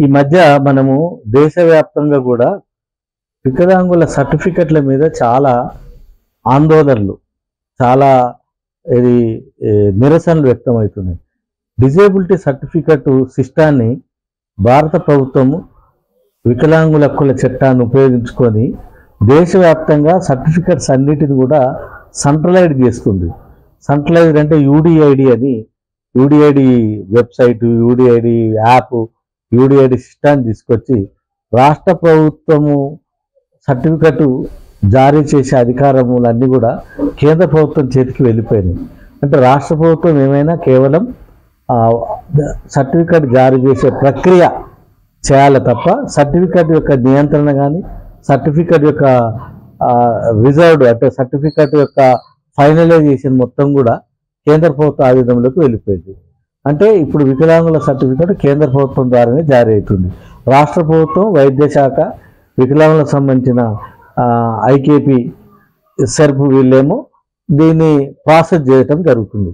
ఈ మధ్య మనము దేశవ్యాప్తంగా కూడా వికలాంగుల సర్టిఫికెట్ల మీద చాలా ఆందోళనలు, చాలా ఇది నిరసనలు వ్యక్తమవుతున్నాయి. డిజేబిలిటీ సర్టిఫికెట్ సిస్టాన్ని భారత ప్రభుత్వము వికలాంగుల హక్కుల చట్టాన్ని ఉపయోగించుకొని దేశవ్యాప్తంగా సర్టిఫికెట్స్ అన్నిటిని కూడా సెంట్రలైజ్ చేస్తుంది. సెంట్రలైజ్డ్ అంటే యూడిఐడి అని, UDID website, UDID app, UDID సిస్టాన్ని తీసుకొచ్చి రాష్ట్ర ప్రభుత్వము సర్టిఫికెట్ జారీ చేసే అధికారములన్నీ కూడా కేంద్ర ప్రభుత్వం చేతికి వెళ్ళిపోయినాయి. అంటే రాష్ట్ర ప్రభుత్వం ఏమైనా కేవలం సర్టిఫికెట్ జారీ చేసే ప్రక్రియ చేయాలి తప్ప సర్టిఫికెట్ యొక్క నియంత్రణ కానీ, సర్టిఫికెట్ యొక్క రిజర్వ్డ్ అంటే సర్టిఫికెట్ యొక్క ఫైనలైజేషన్ మొత్తం కూడా కేంద్ర ప్రభుత్వ ఆధీనంలోకి వెళ్ళిపోయింది. అంటే ఇప్పుడు వికలాంగుల సర్టిఫికెట్ కేంద్ర ప్రభుత్వం ద్వారానే జారీ అవుతుంది. రాష్ట్ర ప్రభుత్వం, వైద్య శాఖ, వికలాంగులకు సంబంధించిన ఐకేపీ, సెర్ప్ వీళ్ళేమో దీన్ని ప్రాసెస్ చేయటం జరుగుతుంది.